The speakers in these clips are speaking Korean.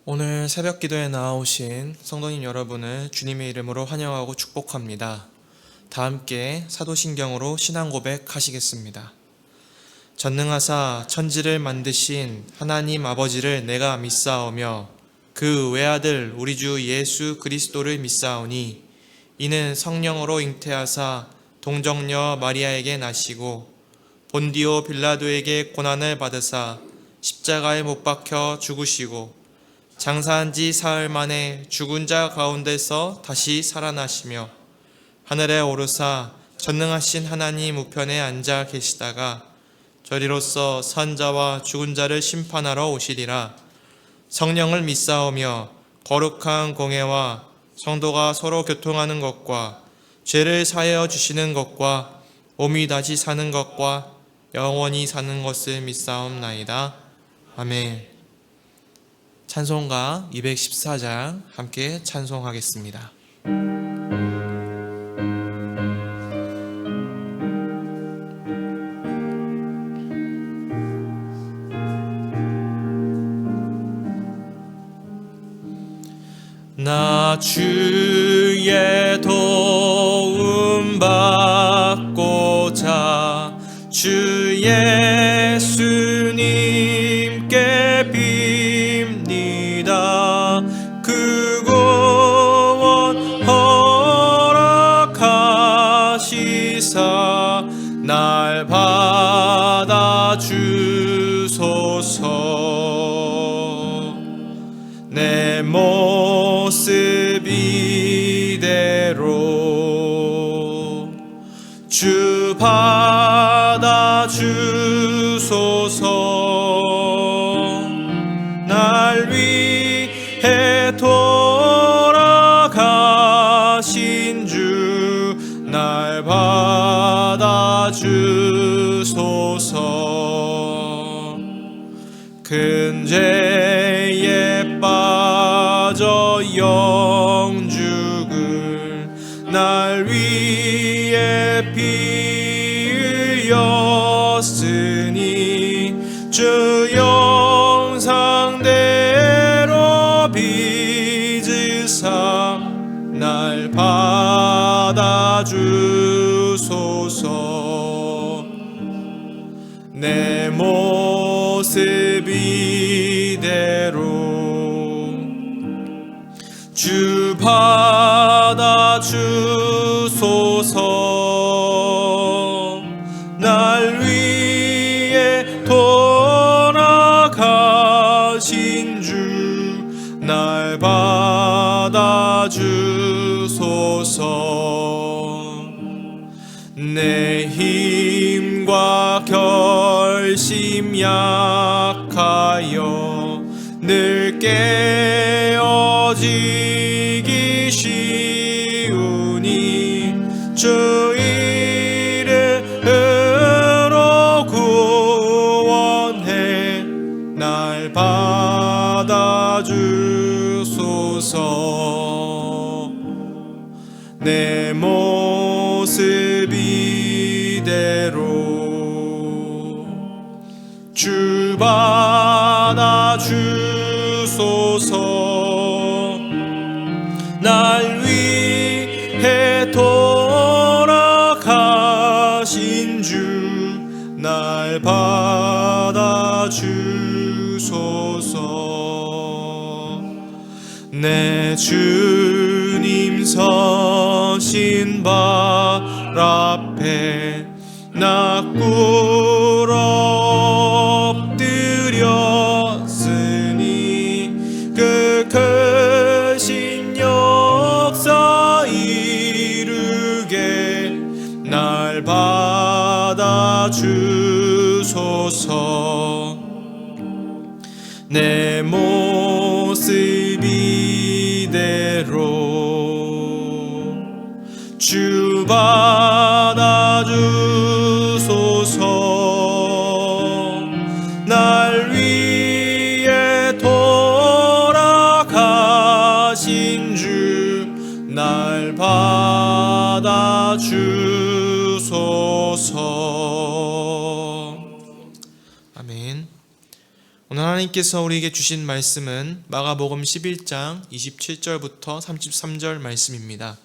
오늘 새벽 기도에 나아오신 성도님 여러분을 주님의 이름으로 환영하고 축복합니다. 다 함께 사도신경으로 신앙 고백하시겠습니다. 전능하사 천지를 만드신 하나님 아버지를 내가 믿사오며 그 외아들 우리 주 예수 그리스도를 믿사오니 이는 성령으로 잉태하사 동정녀 마리아에게 나시고 본디오 빌라도에게 고난을 받으사 십자가에 못 박혀 죽으시고 장사한 지 사흘 만에 죽은 자 가운데서 다시 살아나시며 하늘에 오르사 전능하신 하나님 우편에 앉아 계시다가 저리로서 선자와 죽은 자를 심판하러 오시리라. 성령을 믿사오며 거룩한 공회와 성도가 서로 교통하는 것과 죄를 사하여 주시는 것과 몸이 다시 사는 것과 영원히 사는 것을 믿사옵나이다. 아멘. 찬송가 214장 함께 찬송하겠습니다. 나 주의 도움 받고자 주 예수님께 빕니다. 그 구원 허락하시사 날 받아주소서. 내 모습 이대로 주 받아주소서. 날 위해 돌아가신 주 날 받아주소서. 큰 죄에 빠져 영죽을 날 위해 피 흘렸으니 주 영상대로 빚으사 날 받아주소서. 내 모습 이대로 주 받아주소서. 날 위해 돌아가신 주 날 받아주소서. 내 힘과 결심 약하여 늘 깨어지기 쉬우니 주 이름으로 구원해 날 받아주소서. 내 모습 이대로 주 받아주소서. 날 위해 돌아가신 주 날 받아주소서. 내 주님 서신 발 앞에 나 꿇어 엎드렸으니 그 크신 역사 이루게 날 받아주소서. 내 모습 이대로 주 받아주소서. 날 위해 돌아가신 주 날 받아주소서. 아멘. 오늘 하나님께서 우리에게 주신 말씀은 마가복음 11장 27절부터 33절 말씀입니다.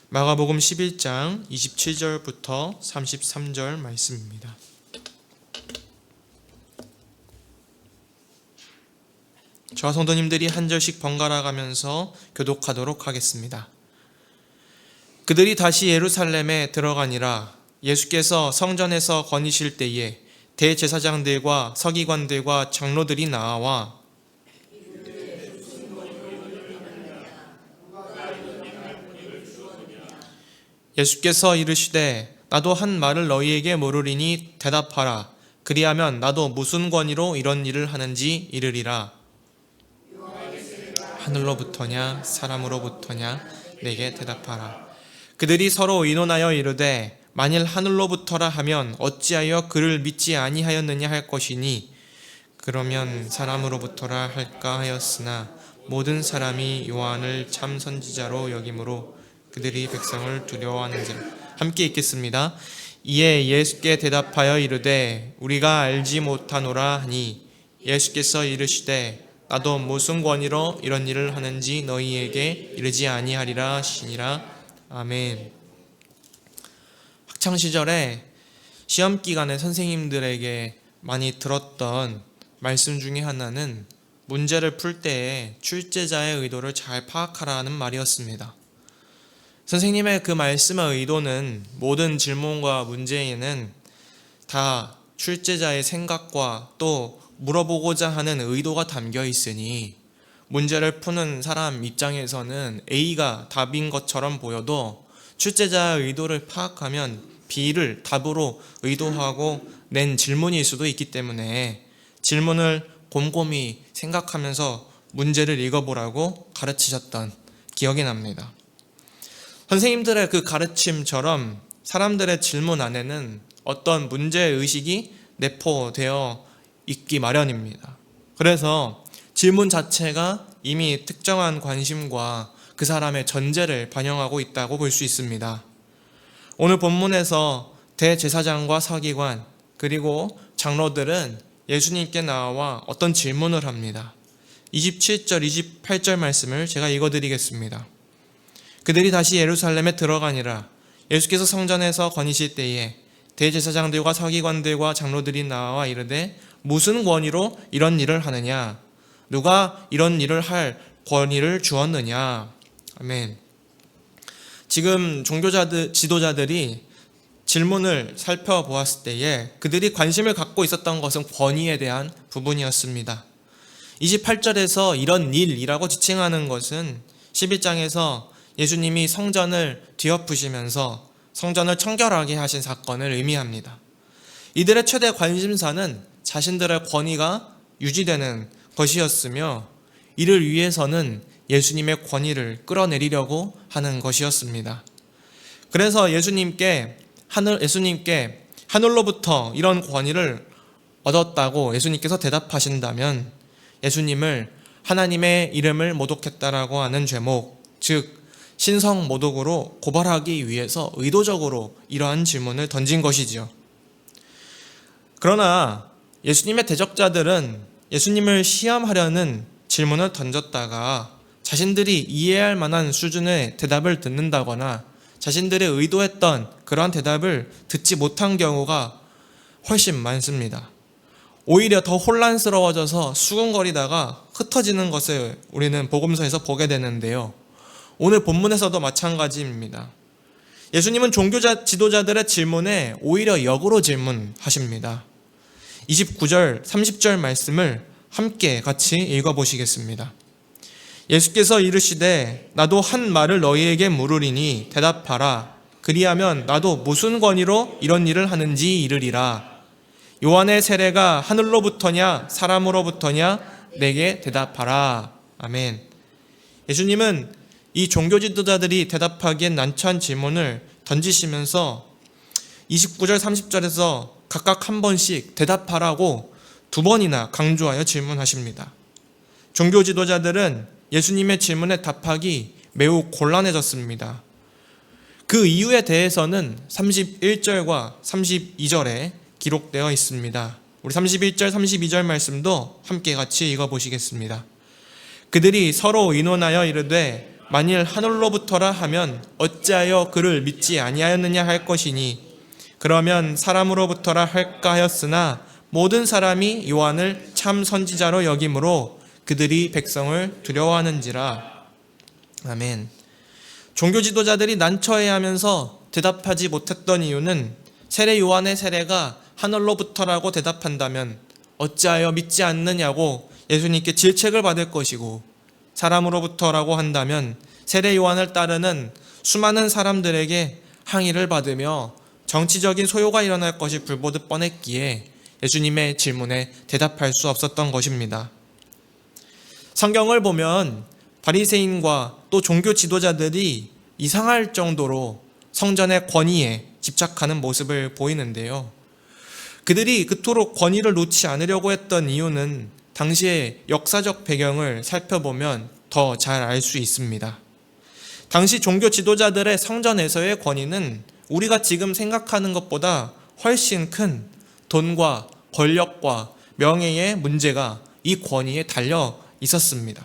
마가복음 11장 27절부터 33절 말씀입니다. 저와 성도님들이 한 절씩 번갈아 가면서 교독하도록 하겠습니다. 그들이 다시 예루살렘에 들어가니라. 예수께서 성전에서 거니실 때에 대제사장들과 서기관들과 장로들이 나와 예수께서 이르시되 나도 한 말을 너희에게 물으리니 대답하라. 그리하면 나도 무슨 권위로 이런 일을 하는지 이르리라. 하늘로부터냐 사람으로부터냐 내게 대답하라. 그들이 서로 의논하여 이르되 만일 하늘로부터라 하면 어찌하여 그를 믿지 아니하였느냐 할 것이니 그러면 사람으로부터라 할까 하였으나 모든 사람이 요한을 참 선지자로 여김으로 그들이 백성을 두려워하는지라. 함께 읽겠습니다. 이에 예수께 대답하여 이르되 우리가 알지 못하노라 하니 예수께서 이르시되 나도 무슨 권위로 이런 일을 하는지 너희에게 이르지 아니하리라 하시니라. 아멘. 학창시절에 시험기간에 선생님들에게 많이 들었던 말씀 중에 하나는 문제를 풀 때에 출제자의 의도를 잘 파악하라는 말이었습니다. 선생님의 그 말씀의 의도는 모든 질문과 문제에는 다 출제자의 생각과 또 물어보고자 하는 의도가 담겨 있으니 문제를 푸는 사람 입장에서는 A가 답인 것처럼 보여도 출제자의 의도를 파악하면 B를 답으로 의도하고 낸 질문일 수도 있기 때문에 질문을 곰곰이 생각하면서 문제를 읽어보라고 가르치셨던 기억이 납니다. 선생님들의 그 가르침처럼 사람들의 질문 안에는 어떤 문제의식이 내포되어 있기 마련입니다. 그래서 질문 자체가 이미 특정한 관심과 그 사람의 전제를 반영하고 있다고 볼 수 있습니다. 오늘 본문에서 대제사장과 서기관 그리고 장로들은 예수님께 나와 어떤 질문을 합니다. 27절, 28절 말씀을 제가 읽어드리겠습니다. 그들이 다시 예루살렘에 들어가니라. 예수께서 성전에서 거니실 때에 대제사장들과 서기관들과 장로들이 나와 이르되 무슨 권위로 이런 일을 하느냐? 누가 이런 일을 할 권위를 주었느냐? 아멘. 지금 지도자들이 질문을 살펴보았을 때에 그들이 관심을 갖고 있었던 것은 권위에 대한 부분이었습니다. 28절에서 이런 일이라고 지칭하는 것은 11장에서 예수님이 성전을 뒤엎으시면서 성전을 청결하게 하신 사건을 의미합니다. 이들의 최대 관심사는 자신들의 권위가 유지되는 것이었으며 이를 위해서는 예수님의 권위를 끌어내리려고 하는 것이었습니다. 그래서 예수님께 하늘로부터 이런 권위를 얻었다고 예수님께서 대답하신다면 예수님을 하나님의 이름을 모독했다라고 하는 죄목, 즉 신성 모독으로 고발하기 위해서 의도적으로 이러한 질문을 던진 것이지요. 그러나 예수님의 대적자들은 예수님을 시험하려는 질문을 던졌다가 자신들이 이해할 만한 수준의 대답을 듣는다거나 자신들이 의도했던 그러한 대답을 듣지 못한 경우가 훨씬 많습니다. 오히려 더 혼란스러워져서 수군거리다가 흩어지는 것을 우리는 복음서에서 보게 되는데요. 오늘 본문에서도 마찬가지입니다. 예수님은 지도자들의 질문에 오히려 역으로 질문하십니다. 29절, 30절 말씀을 함께 같이 읽어보시겠습니다. 예수께서 이르시되 나도 한 말을 너희에게 물으리니 대답하라. 그리하면 나도 무슨 권위로 이런 일을 하는지 이르리라. 요한의 세례가 하늘로부터냐 사람으로부터냐 내게 대답하라. 아멘. 예수님은 이 종교 지도자들이 대답하기엔 난처한 질문을 던지시면서 29절 30절에서 각각 한 번씩 대답하라고 2번이나 강조하여 질문하십니다. 종교 지도자들은 예수님의 질문에 답하기 매우 곤란해졌습니다. 그 이유에 대해서는 31절과 32절에 기록되어 있습니다. 우리 31절 32절 말씀도 함께 같이 읽어보시겠습니다. 그들이 서로 의논하여 이르되 만일 하늘로부터라 하면 어찌하여 그를 믿지 아니하였느냐 할 것이니 그러면 사람으로부터라 할까 하였으나 모든 사람이 요한을 참 선지자로 여김으로 그들이 백성을 두려워하는지라. 아멘. 종교 지도자들이 난처해하면서 대답하지 못했던 이유는 세례 요한의 세례가 하늘로부터라고 대답한다면 어찌하여 믿지 않느냐고 예수님께 질책을 받을 것이고, 사람으로부터라고 한다면 세례 요한을 따르는 수많은 사람들에게 항의를 받으며 정치적인 소요가 일어날 것이 불보듯 뻔했기에 예수님의 질문에 대답할 수 없었던 것입니다. 성경을 보면 바리새인과 또 종교 지도자들이 이상할 정도로 성전의 권위에 집착하는 모습을 보이는데요. 그들이 그토록 권위를 놓지 않으려고 했던 이유는 당시의 역사적 배경을 살펴보면 더 잘 알 수 있습니다. 당시 종교 지도자들의 성전에서의 권위는 우리가 지금 생각하는 것보다 훨씬 큰 돈과 권력과 명예의 문제가 이 권위에 달려 있었습니다.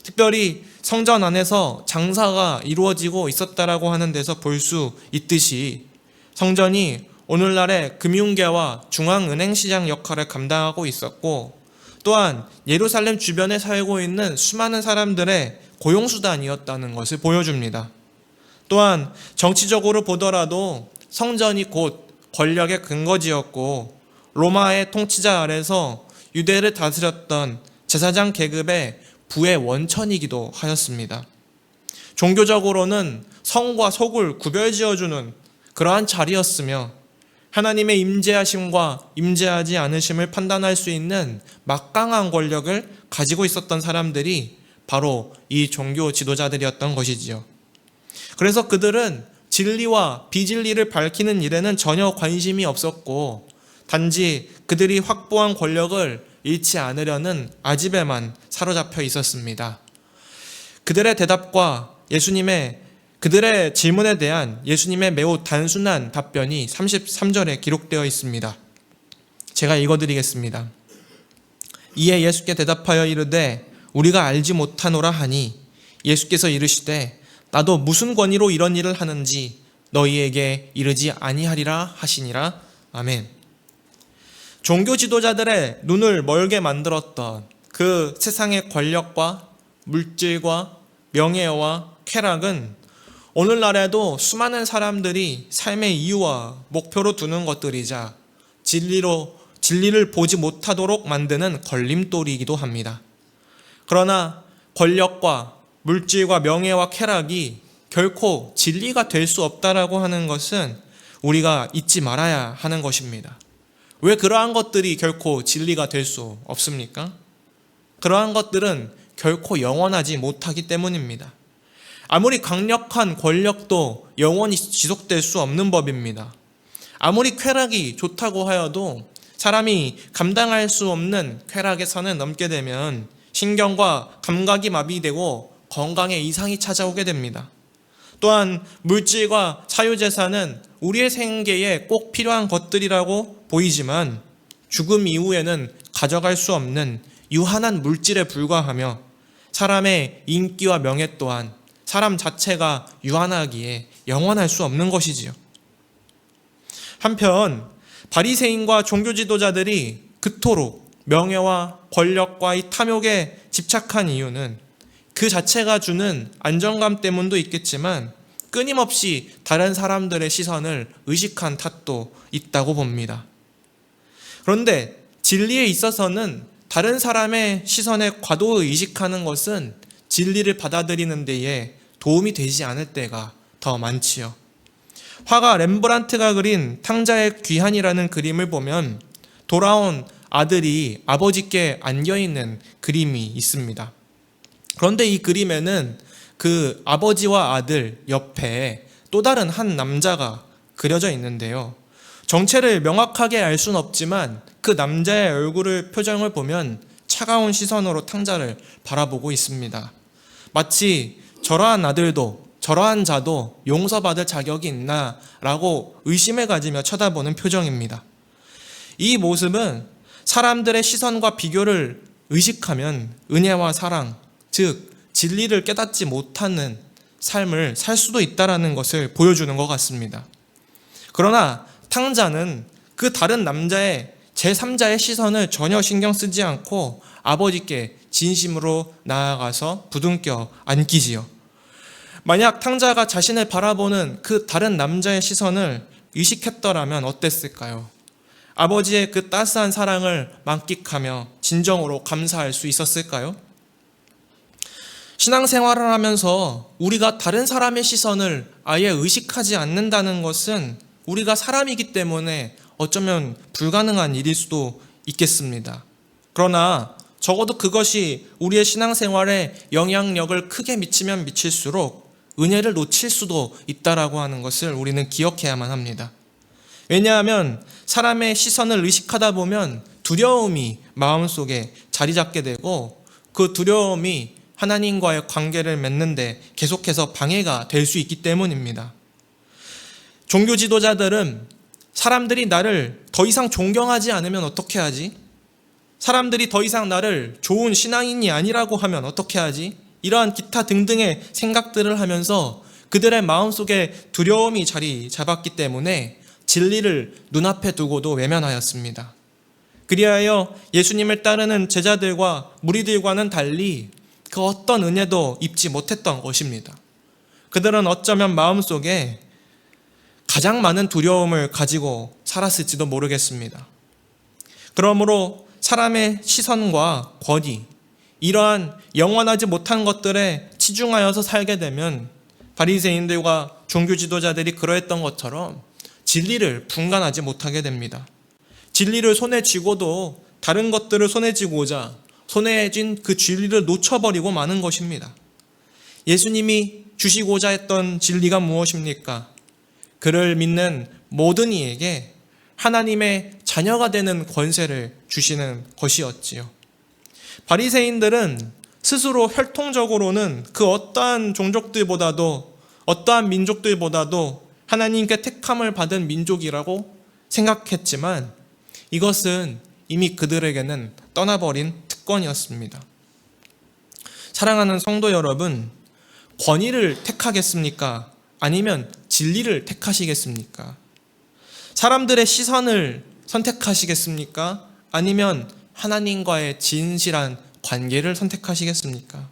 특별히 성전 안에서 장사가 이루어지고 있었다라고 하는 데서 볼 수 있듯이 성전이 오늘날의 금융계와 중앙은행시장 역할을 감당하고 있었고, 또한 예루살렘 주변에 살고 있는 수많은 사람들의 고용수단이었다는 것을 보여줍니다. 또한 정치적으로 보더라도 성전이 곧 권력의 근거지였고 로마의 통치자 아래서 유대를 다스렸던 제사장 계급의 부의 원천이기도 하였습니다. 종교적으로는 성과 속을 구별지어주는 그러한 자리였으며 하나님의 임재하심과 임재하지 않으심을 판단할 수 있는 막강한 권력을 가지고 있었던 사람들이 바로 이 종교 지도자들이었던 것이지요. 그래서 그들은 진리와 비진리를 밝히는 일에는 전혀 관심이 없었고, 단지 그들이 확보한 권력을 잃지 않으려는 아집에만 사로잡혀 있었습니다. 그들의 대답과 그들의 질문에 대한 예수님의 매우 단순한 답변이 33절에 기록되어 있습니다. 제가 읽어드리겠습니다. 이에 예수께 대답하여 이르되 우리가 알지 못하노라 하니 예수께서 이르시되 나도 무슨 권위로 이런 일을 하는지 너희에게 이르지 아니하리라 하시니라. 아멘. 종교 지도자들의 눈을 멀게 만들었던 그 세상의 권력과 물질과 명예와 쾌락은 오늘날에도 수많은 사람들이 삶의 이유와 목표로 두는 것들이자 진리를 보지 못하도록 만드는 걸림돌이기도 합니다. 그러나 권력과 물질과 명예와 쾌락이 결코 진리가 될 수 없다라고 하는 것은 우리가 잊지 말아야 하는 것입니다. 왜 그러한 것들이 결코 진리가 될 수 없습니까? 그러한 것들은 결코 영원하지 못하기 때문입니다. 아무리 강력한 권력도 영원히 지속될 수 없는 법입니다. 아무리 쾌락이 좋다고 하여도 사람이 감당할 수 없는 쾌락의 선을 넘게 되면 신경과 감각이 마비되고 건강에 이상이 찾아오게 됩니다. 또한 물질과 사유재산은 우리의 생계에 꼭 필요한 것들이라고 보이지만 죽음 이후에는 가져갈 수 없는 유한한 물질에 불과하며 사람의 인기와 명예 또한 사람 자체가 유한하기에 영원할 수 없는 것이지요. 한편 바리새인과 종교 지도자들이 그토록 명예와 권력과 이 탐욕에 집착한 이유는 그 자체가 주는 안정감 때문도 있겠지만 끊임없이 다른 사람들의 시선을 의식한 탓도 있다고 봅니다. 그런데 진리에 있어서는 다른 사람의 시선에 과도 의식하는 것은 진리를 받아들이는 데에 도움이 되지 않을 때가 더 많지요. 화가 렘브란트가 그린 탕자의 귀환이라는 그림을 보면 돌아온 아들이 아버지께 안겨있는 그림이 있습니다. 그런데 이 그림에는 그 아버지와 아들 옆에 또 다른 한 남자가 그려져 있는데요. 정체를 명확하게 알 수는 없지만 그 남자의 표정을 보면 차가운 시선으로 탕자를 바라보고 있습니다. 마치 저러한 아들도 저러한 자도 용서받을 자격이 있나 라고 의심을 가지며 쳐다보는 표정입니다. 이 모습은 사람들의 시선과 비교를 의식하면 은혜와 사랑, 즉 진리를 깨닫지 못하는 삶을 살 수도 있다는 것을 보여주는 것 같습니다. 그러나 탕자는 그 다른 남자의 제3자의 시선을 전혀 신경 쓰지 않고 아버지께 진심으로 나아가서 부둥켜 안기지요. 만약 탕자가 자신을 바라보는 그 다른 남자의 시선을 의식했더라면 어땠을까요? 아버지의 그 따스한 사랑을 만끽하며 진정으로 감사할 수 있었을까요? 신앙생활을 하면서 우리가 다른 사람의 시선을 아예 의식하지 않는다는 것은 우리가 사람이기 때문에 어쩌면 불가능한 일일 수도 있겠습니다. 그러나 적어도 그것이 우리의 신앙생활에 영향력을 크게 미치면 미칠수록 은혜를 놓칠 수도 있다라고 하는 것을 우리는 기억해야만 합니다. 왜냐하면 사람의 시선을 의식하다 보면 두려움이 마음속에 자리 잡게 되고 그 두려움이 하나님과의 관계를 맺는데 계속해서 방해가 될 수 있기 때문입니다. 종교 지도자들은 사람들이 나를 더 이상 존경하지 않으면 어떻게 하지? 사람들이 더 이상 나를 좋은 신앙인이 아니라고 하면 어떻게 하지? 이러한 기타 등등의 생각들을 하면서 그들의 마음속에 두려움이 자리 잡았기 때문에 진리를 눈앞에 두고도 외면하였습니다. 그리하여 예수님을 따르는 제자들과 무리들과는 달리 그 어떤 은혜도 입지 못했던 것입니다. 그들은 어쩌면 마음속에 가장 많은 두려움을 가지고 살았을지도 모르겠습니다. 그러므로 사람의 시선과 권위, 이러한 영원하지 못한 것들에 치중하여서 살게 되면 바리새인들과 종교 지도자들이 그러했던 것처럼 진리를 분간하지 못하게 됩니다. 진리를 손에 쥐고도 다른 것들을 손에 쥐고자 손에 쥔 그 진리를 놓쳐버리고 마는 것입니다. 예수님이 주시고자 했던 진리가 무엇입니까? 그를 믿는 모든 이에게 하나님의 자녀가 되는 권세를 주시는 것이었지요. 바리새인들은 스스로 혈통적으로는 그 어떠한 종족들보다도 어떠한 민족들보다도 하나님께 택함을 받은 민족이라고 생각했지만 이것은 이미 그들에게는 떠나버린 특권이었습니다. 사랑하는 성도 여러분, 권위를 택하겠습니까? 아니면 진리를 택하시겠습니까? 사람들의 시선을 선택하시겠습니까? 아니면 하나님과의 진실한 관계를 선택하시겠습니까?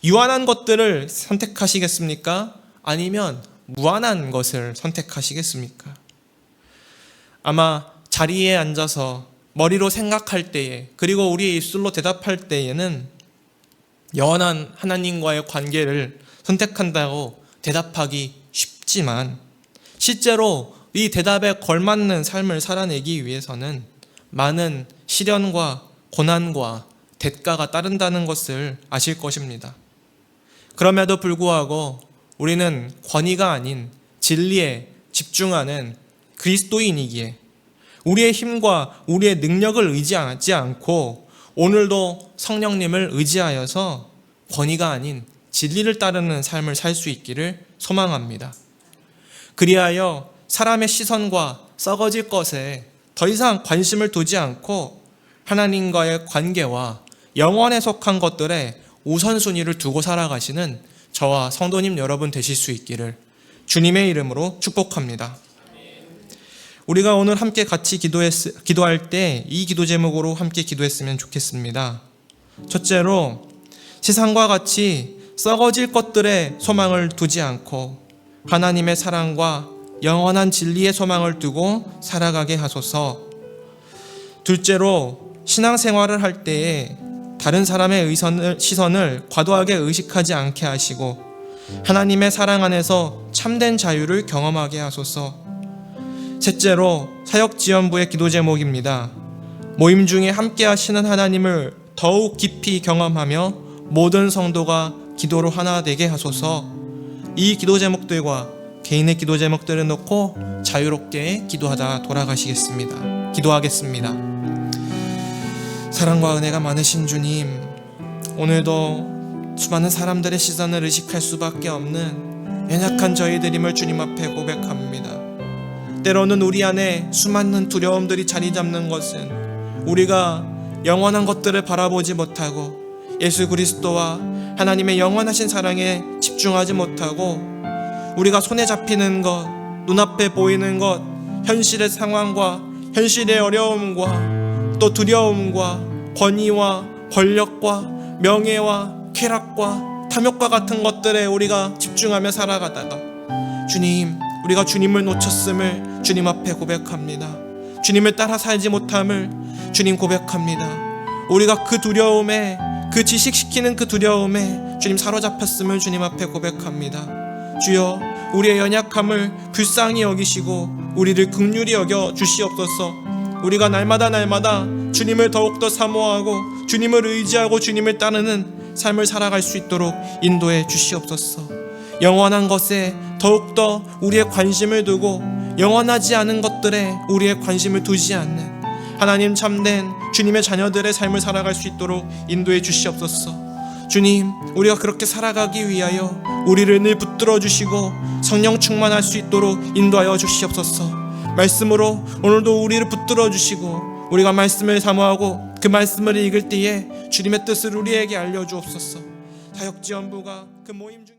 유한한 것들을 선택하시겠습니까? 아니면 무한한 것을 선택하시겠습니까? 아마 자리에 앉아서 머리로 생각할 때에 그리고 우리의 입술로 대답할 때에는 영원한 하나님과의 관계를 선택한다고 대답하기 쉽지만 실제로 이 대답에 걸맞는 삶을 살아내기 위해서는 많은 시련과 고난과 대가가 따른다는 것을 아실 것입니다. 그럼에도 불구하고 우리는 권위가 아닌 진리에 집중하는 그리스도인이기에 우리의 힘과 우리의 능력을 의지하지 않고 오늘도 성령님을 의지하여서 권위가 아닌 진리를 따르는 삶을 살 수 있기를 소망합니다. 그리하여 사람의 시선과 썩어질 것에 더 이상 관심을 두지 않고 하나님과의 관계와 영원에 속한 것들에 우선순위를 두고 살아가시는 저와 성도님 여러분 되실 수 있기를 주님의 이름으로 축복합니다. 우리가 오늘 함께 같이 기도할 때 이 기도 제목으로 함께 기도했으면 좋겠습니다. 첫째로 세상과 같이 썩어질 것들에 소망을 두지 않고 하나님의 사랑과 영원한 진리의 소망을 두고 살아가게 하소서. 둘째로 신앙생활을 할 때에 다른 사람의 시선을 과도하게 의식하지 않게 하시고 하나님의 사랑 안에서 참된 자유를 경험하게 하소서. 셋째로 사역지원부의 기도 제목입니다. 모임 중에 함께 하시는 하나님을 더욱 깊이 경험하며 모든 성도가 기도로 하나 되게 하소서. 이 기도 제목들과 개인의 기도 제목들을 놓고 자유롭게 기도하다 돌아가시겠습니다. 기도하겠습니다. 사랑과 은혜가 많으신 주님, 오늘도 수많은 사람들의 시선을 의식할 수밖에 없는 연약한 저희들임을 주님 앞에 고백합니다. 때로는 우리 안에 수많은 두려움들이 자리 잡는 것은 우리가 영원한 것들을 바라보지 못하고 예수 그리스도와 하나님의 영원하신 사랑에 집중하지 못하고 우리가 손에 잡히는 것, 눈앞에 보이는 것, 현실의 상황과 현실의 어려움과 또 두려움과 권위와 권력과 명예와 쾌락과 탐욕과 같은 것들에 우리가 집중하며 살아가다가 주님, 우리가 주님을 놓쳤음을 주님 앞에 고백합니다. 주님을 따라 살지 못함을 주님 고백합니다. 우리가 그 두려움에, 그 지식시키는 그 두려움에 주님 사로잡혔음을 주님 앞에 고백합니다. 주여, 우리의 연약함을 불쌍히 여기시고 우리를 긍휼히 여겨 주시옵소서. 우리가 날마다 주님을 더욱더 사모하고 주님을 의지하고 주님을 따르는 삶을 살아갈 수 있도록 인도해 주시옵소서. 영원한 것에 더욱더 우리의 관심을 두고 영원하지 않은 것들에 우리의 관심을 두지 않는 하나님 참된 주님의 자녀들의 삶을 살아갈 수 있도록 인도해 주시옵소서. 주님, 우리가 그렇게 살아가기 위하여 우리를 늘 붙들어 주시고 성령 충만할 수 있도록 인도하여 주시옵소서. 말씀으로 오늘도 우리를 붙들어 주시고 우리가 말씀을 사모하고 그 말씀을 읽을 때에 주님의 뜻을 우리에게 알려주옵소서. 사역지원부가 그 모임 중